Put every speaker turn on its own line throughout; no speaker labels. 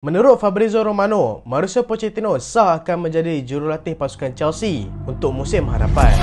Menurut Fabrizio Romano, Mauricio Pochettino sah akan menjadi jurulatih pasukan Chelsea untuk musim hadapan.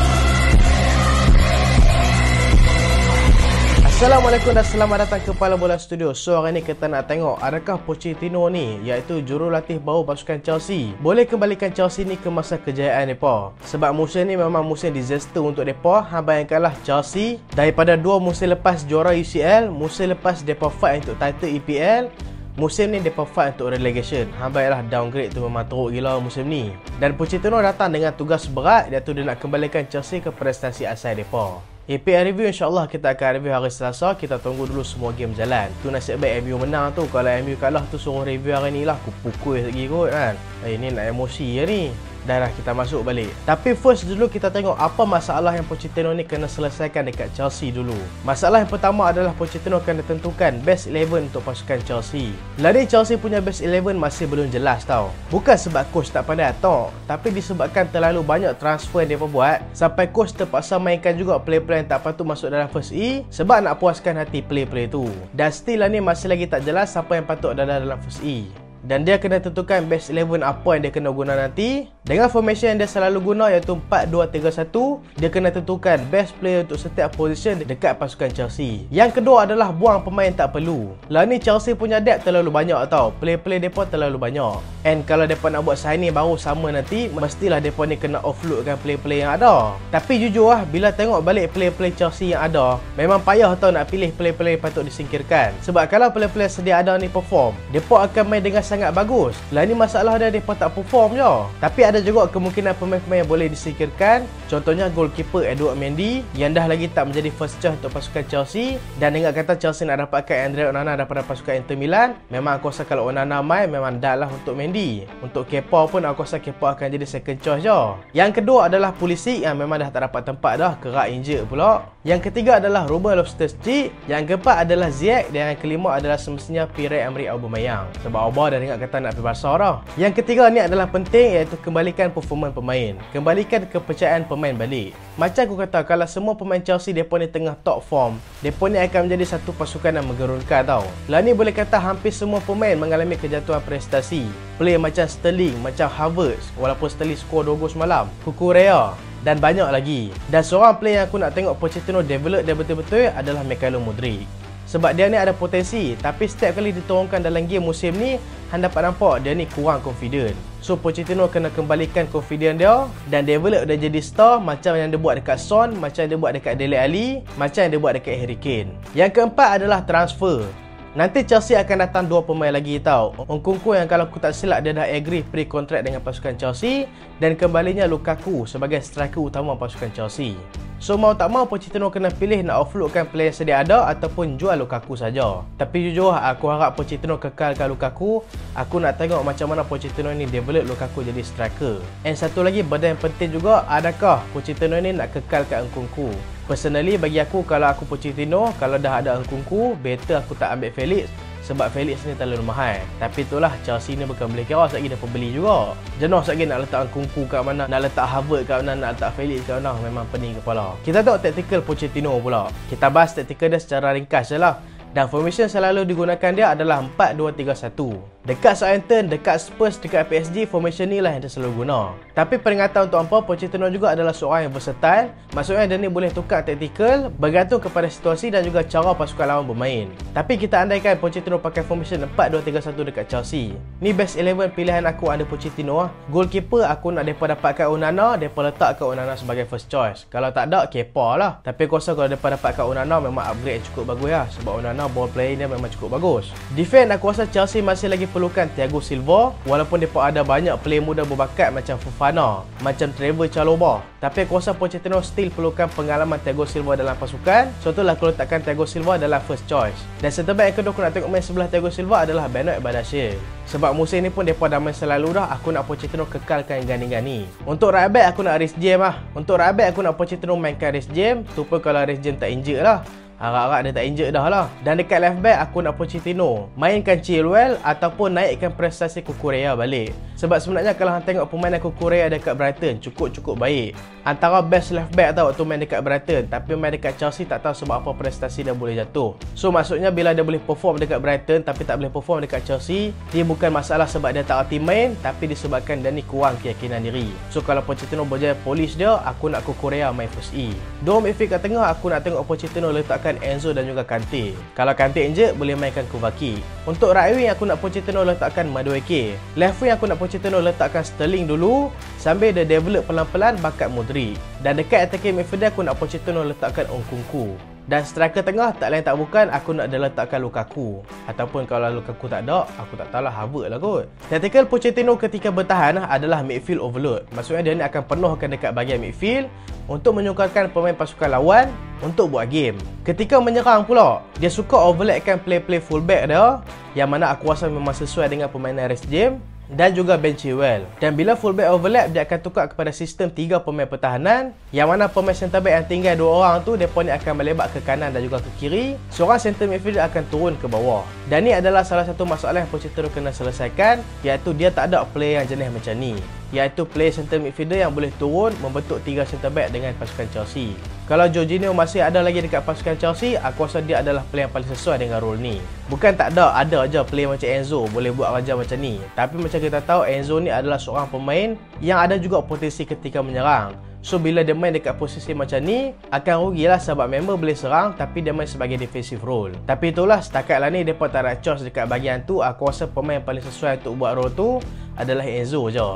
Assalamualaikum dan selamat datang ke Kepala Bola Studio. So hari ni kita nak tengok adakah Pochettino ni, iaitu jurulatih baru pasukan Chelsea, boleh kembalikan Chelsea ni ke masa kejayaan mereka. Sebab musim ni memang musim disaster untuk mereka. Bayangkanlah Chelsea daripada 2 musim lepas juara UCL, musim lepas mereka fight untuk title EPL, musim ni mereka fight untuk relegation. Bayangkanlah downgrade tu memang teruk gila musim ni. Dan Pochettino datang dengan tugas berat, iaitu dia nak kembalikan Chelsea ke prestasi asal mereka. EPL review insyaAllah kita akan review hari Selasa. Kita tunggu dulu semua game jalan. Tu nasib baik MU menang tu. Kalau MU kalah tu suruh review hari ni lah. Aku pukul lagi kot kan. Ni nak emosi je ni. Dah kita masuk balik. Tapi first dulu kita tengok apa masalah yang Pochettino ni kena selesaikan dekat Chelsea dulu. Masalah yang pertama adalah Pochettino kena tentukan best 11 untuk pasukan Chelsea. Lari Chelsea punya best 11 masih belum jelas tau. Bukan sebab coach tak pandai atau, tapi disebabkan terlalu banyak transfer yang dia buat sampai coach terpaksa mainkan juga player-player yang tak patut masuk dalam first E sebab nak puaskan hati player-player tu. Dan still lah ni masih lagi tak jelas siapa yang patut ada dalam first E. Dan dia kena tentukan best 11 apa yang dia kena guna nanti. Dengan formation yang dia selalu guna iaitu 4-2-3-1, dia kena tentukan best player untuk setiap position dekat pasukan Chelsea. Yang kedua adalah buang pemain tak perlu. Lah ni Chelsea punya depth terlalu banyak tau. Player-player mereka terlalu banyak. And kalau mereka nak buat signing baru sama nanti, mestilah mereka ni kena offloadkan player-player yang ada. Tapi jujur lah, bila tengok balik player-player Chelsea yang ada, memang payah tau nak pilih player-player yang patut disingkirkan. Sebab kalau player-player sedia ada ni perform, mereka akan main dengan sangat bagus. Lah ni masalah dia, mereka tak perform je. Tapi ada juga kemungkinan pemain-pemain yang boleh disingkirkan. Contohnya goalkeeper Edouard Mendy yang dah lagi tak menjadi first choice untuk pasukan Chelsea. Dan dengar kata Chelsea nak dapatkan Andre Onana daripada pasukan Inter Milan. Memang aku rasa kalau Onana main memang dah lah untuk Mendy. Untuk Kepa pun aku rasa Kepa akan jadi second choice je. Yang kedua adalah Pulisic yang memang dah tak dapat tempat dah, kerak injured pula. Yang ketiga adalah Ruben Loftus-Cheek. Yang keempat adalah Ziyech. Dan yang kelima adalah semestinya Pierre-Emerick Aubameyang. Sebab Aubameyang dah dengar kata nak pergi Barca dah. Yang ketiga ni adalah penting, iaitu kembalikan performa pemain. Kembalikan kepercayaan pemain balik. Macam aku kata, kalau semua pemain Chelsea mereka ni tengah top form, mereka ni akan menjadi satu pasukan yang menggerunkan tau. Lah ni boleh kata hampir semua pemain mengalami kejatuhan prestasi. Player macam Sterling, macam Havertz, walaupun Sterling skor 2 gol semalam, Cucurella dan banyak lagi. Dan seorang player yang aku nak tengok Pochettino develop dia betul-betul adalah Mykhailo Mudryk. Sebab dia ni ada potensi, tapi setiap kali diturunkan dalam game musim ni, anda dapat nampak dia ni kurang confident. So Pochettino kena kembalikan confident dia dan develop dia jadi star macam yang dia buat dekat Son, macam yang dia buat dekat Dele Alli, macam yang dia buat dekat Harry Kane. Yang keempat adalah transfer. Nanti Chelsea akan datang 2 pemain lagi tau. Nkunku yang kalau aku tak silap dia dah agree pre-contract dengan pasukan Chelsea, dan kembalinya Lukaku sebagai striker utama pasukan Chelsea. So mau tak mau Pochettino kena pilih nak offloadkan player yang sedia ada ataupun jual Lukaku saja. Tapi jujur aku harap Pochettino kekalkan Lukaku. Aku nak tengok macam mana Pochettino ni develop Lukaku jadi striker. And satu lagi benda yang penting juga, adakah Pochettino ni nak kekalkan Nkunku. Personally bagi aku, kalau aku Pochettino, kalau dah ada Nkunku, better aku tak ambil Felix. Sebab Felix ni terlalu mahal. Tapi itulah, Chelsea ni bukan beli kira, sekali dia pembeli juga. Jenuh sekali nak letak Nkunku kat mana, nak letak Havertz kat mana, nak letak Felix kat mana. Memang pening kepala. Kita tengok tactical Pochettino pula. Kita bahas tactical dia secara ringkas je lah. Dan formation selalu digunakan dia adalah 4-2-3-1. Dekat Southampton, dekat Spurs, dekat PSG, formation ni lah yang dia selalu guna. Tapi peringatan untuk hampa, Pochettino juga adalah seorang yang versatile. Maksudnya dia ni boleh tukar tactical bergantung kepada situasi dan juga cara pasukan lawan bermain. Tapi kita andaikan Pochettino pakai formation 4-2-3-1 dekat Chelsea. Ni best 11 pilihan aku under Pochettino lah. Goalkeeper aku nak mereka dapatkan Onana, mereka letakkan Onana sebagai first choice. Kalau tak ada, Kepa lah. Tapi aku rasa kalau mereka dapatkan Onana memang upgrade yang cukup bagus lah. Sebab Onana ball play dia memang cukup bagus. Defense aku rasa Chelsea masih lagi perlukan Thiago Silva, walaupun mereka ada banyak player muda berbakat macam Fofana, macam Trevor Chalobah. Tapi aku rasa Pochettino still perlukan pengalaman Thiago Silva dalam pasukan. So itulah aku letakkan Thiago Silva dalam first choice. Dan centre-back yang kedua aku nak tengok main sebelah Thiago Silva adalah Benoit Badiashile. Sebab musim ni pun mereka dah main selalu dah. Aku nak Pochettino kekalkan gani-gani. Untuk right back aku nak Reece James lah. Untuk right back aku nak Pochettino mainkan Reece James. Tu pun kalau Reece James tak injured lah. Harap-harap dia tak injured dah lah. Dan dekat left back aku nak Pochettino mainkan Chilwell ataupun naikkan prestasi Cucurella balik. Sebab sebenarnya kalau hang tengok permainan Cucurella dekat Brighton cukup baik. Antara best left back tau waktu main dekat Brighton. Tapi main dekat Chelsea tak tahu sebab apa prestasi dia boleh jatuh. So maksudnya bila dia boleh perform dekat Brighton tapi tak boleh perform dekat Chelsea, dia bukan masalah sebab dia tak reti main, tapi disebabkan dia ni kurang keyakinan diri. So kalau Pochettino berjaya polish dia, aku nak Cucurella main first E. Dua midfield kat tengah aku nak tengok Pochettino letakkan Enzo dan juga Kante. Kalau Kante injured boleh mainkan Kovacic. Untuk right wing aku nak Pochettino letakkan Madueke. Left wing aku nak Pochettino letakkan Sterling dulu sambil dia develop pelan-pelan bakat Modric. Dan dekat attacking midfield aku nak Pochettino letakkan Nkunku. Dan striker tengah tak lain tak bukan aku nak dia letakkan Lukaku. Ataupun kalau Lukaku tak ada, aku tak tahulah, Harvard lah kot. Tactical Pochettino ketika bertahan adalah midfield overload. Maksudnya dia ni akan penuhkan dekat bahagian midfield untuk menyukarkan pemain pasukan lawan untuk buat game. Ketika menyerang pula, dia suka overlapkan play fullback dia, yang mana aku rasa memang sesuai dengan permainan Reece James dan juga Ben Chilwell. Dan bila fullback overlap, dia akan tukar kepada sistem 3 pemain pertahanan, yang mana pemain centre back yang tinggal 2 orang tu, mereka ni akan melebar ke kanan dan juga ke kiri. Seorang center midfielder akan turun ke bawah. Dan ni adalah salah satu masalah yang Pochettino kena selesaikan, iaitu dia tak ada player yang jenis macam ni, iaitu player center midfielder yang boleh turun membentuk 3 centre back dengan pasukan Chelsea. Kalau Jorginho masih ada lagi dekat pasukan Chelsea, aku rasa dia adalah player yang paling sesuai dengan role ni. Bukan tak ada aja player macam Enzo boleh buat raja macam ni. Tapi macam kita tahu, Enzo ni adalah seorang pemain yang ada juga potensi ketika menyerang. So bila dia main dekat posisi macam ni, akan rugilah sebab member boleh serang tapi dia main sebagai defensive role. Tapi itulah, setakat lah ni mereka tak ada choice dekat bahagian tu. Aku rasa pemain yang paling sesuai untuk buat role tu adalah Enzo je.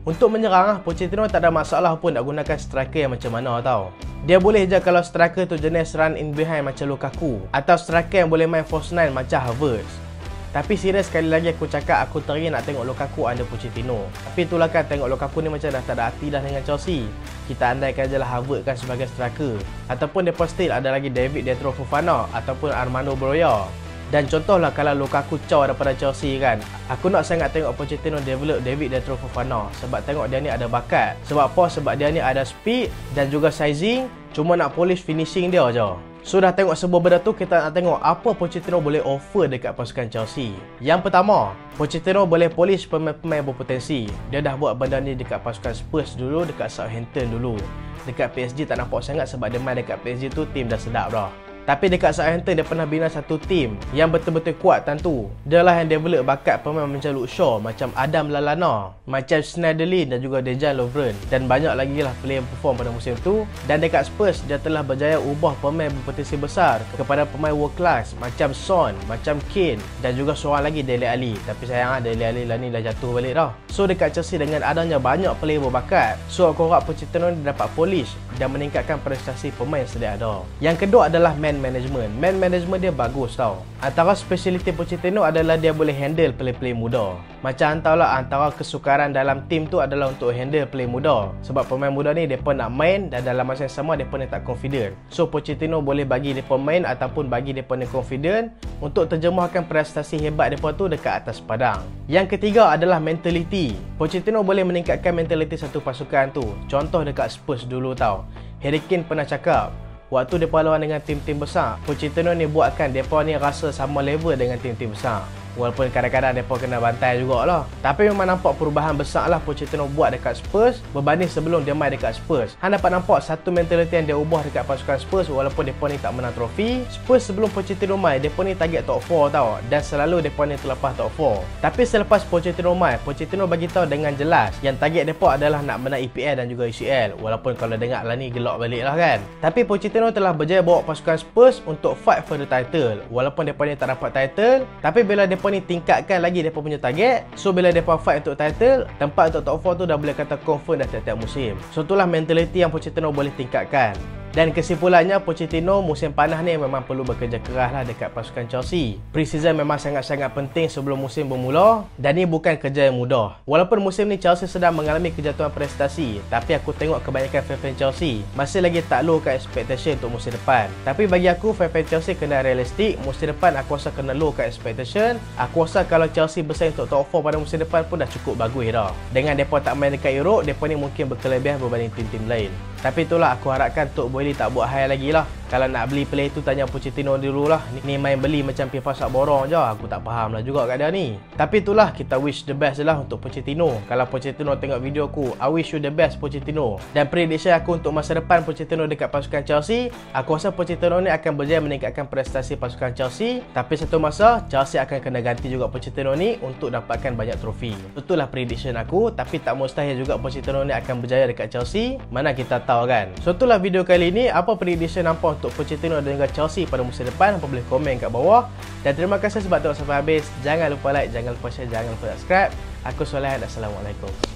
Untuk menyerang, Pochettino tak ada masalah pun nak gunakan striker yang macam mana tau. Dia boleh je kalau striker tu jenis run in behind macam Lukaku, atau striker yang boleh main false 9 macam Havertz. Tapi serius sekali lagi aku cakap, aku teringin nak tengok Lukaku under Pochettino. Tapi itulah kan, tengok Lukaku ni macam dah tak ada hati dah dengan Chelsea. Kita andaikan je lah Havertz kan sebagai striker. Ataupun dia still ada lagi David De Fofana ataupun Armando Broja. Dan contohlah kalau Lukaku caw daripada Chelsea kan, aku nak sangat tengok Pochettino develop David De Fofana. Sebab tengok dia ni ada bakat. Sebab apa? Sebab dia ni ada speed dan juga sizing. Cuma nak polish finishing dia je. So dah tengok semua benda tu, kita nak tengok apa Pochettino boleh offer dekat pasukan Chelsea. Yang pertama, Pochettino boleh polish pemain-pemain berpotensi. Dia dah buat benda ni dekat pasukan Spurs dulu, dekat Southampton dulu. Dekat PSG tak nampak sangat sebab dia main dekat PSG tu tim dah sedap dah. Tapi dekat Southampton dia pernah bina satu tim yang betul-betul kuat tentu. Dia lah yang develop bakat pemain macam Luke Shaw, macam Adam Lallana, macam Schneiderlin dan juga Dejan Lovren. Dan banyak lagi lah player yang perform pada musim tu. Dan dekat Spurs dia telah berjaya ubah pemain berpotensi besar kepada pemain world class macam Son, macam Kane dan juga seorang lagi Dele Alli. Tapi sayang Dele Alli lah ni dah jatuh balik dah. So dekat Chelsea dengan adanya banyak player berbakat, so aku harap Pochettino dapat polish dan meningkatkan prestasi pemain sedia ada. Yang kedua adalah man management. Man management dia bagus tau. Antara speciality Pochettino adalah dia boleh handle play-play muda. Macam antara kesukaran dalam tim tu adalah untuk handle play muda. Sebab pemain muda ni mereka nak main dan dalam masa yang sama mereka ni tak confident. So Pochettino boleh bagi mereka main ataupun bagi mereka ni confident untuk terjemahkan prestasi hebat mereka tu dekat atas padang. Yang ketiga adalah mentality. Pochettino boleh meningkatkan mentality satu pasukan tu. Contoh dekat Spurs dulu tau. Harry Kane pernah cakap, waktu mereka lawan dengan tim-tim besar, Pochettino ni buatkan mereka ni rasa sama level dengan tim-tim besar. Walaupun kadang-kadang mereka kena bantai jugalah. Tapi memang nampak perubahan besar lah Pochettino buat dekat Spurs berbanding sebelum dia main dekat Spurs. Han dapat nampak satu mentality yang dia ubah dekat pasukan Spurs. Walaupun mereka ni tak menang trofi, Spurs sebelum Pochettino main, mereka ni target top 4 tau. Dan selalu mereka ni terlepas top 4. Tapi selepas Pochettino main, Pochettino bagi tahu dengan jelas yang target mereka adalah nak menang EPL dan juga UCL. Walaupun kalau dengar lah ni gelak balik lah kan. Tapi Pochettino telah berjaya bawa pasukan Spurs untuk fight for the title. Walaupun mereka ni tak dapat title, tapi bila mereka ni tingkatkan lagi mereka punya target, so bila mereka fight untuk title, tempat untuk top 4 tu dah boleh kata confirm dah tiap-tiap musim. So itulah mentality yang Pochettino boleh tingkatkan. Dan kesimpulannya, Pochettino musim panas ni memang perlu bekerja keras lah dekat pasukan Chelsea. Pre-season memang sangat-sangat penting sebelum musim bermula, dan ni bukan kerja yang mudah. Walaupun musim ni Chelsea sedang mengalami kejatuhan prestasi, tapi aku tengok kebanyakan fan-fan Chelsea masih lagi tak low kat expectation untuk musim depan. Tapi bagi aku, fan-fan Chelsea kena realistik. Musim depan aku rasa kena low kat expectation. Aku rasa kalau Chelsea bersaing untuk top 4 pada musim depan pun dah cukup bagus dah. Dengan mereka tak main dekat Europe, mereka ni mungkin berkelebihan berbanding tim-tim lain. Tapi itulah, aku harapkan Tok Boehly tak buat hal lagi lah. Kalau nak beli player tu tanya Pochettino dulu lah. Ni main beli macam pergi pasar borong je. Aku tak faham lah juga kat dia ni. Tapi itulah, kita wish the best je lah untuk Pochettino. Kalau Pochettino tengok video aku, I wish you the best Pochettino. Dan prediction aku untuk masa depan Pochettino dekat pasukan Chelsea, aku rasa Pochettino ni akan berjaya meningkatkan prestasi pasukan Chelsea. Tapi satu masa Chelsea akan kena ganti juga Pochettino ni untuk dapatkan banyak trofi. Itulah prediction aku. Tapi tak mustahil juga Pochettino ni akan berjaya dekat Chelsea. Mana kita tahu kan. So itulah video kali ni. Apa prediction hampa untuk Pochettino dan juga Chelsea pada musim depan? Hampa boleh komen kat bawah. Dan terima kasih sebab tengok sampai habis. Jangan lupa like, jangan lupa share, jangan lupa subscribe. Aku Solehan. Assalamualaikum.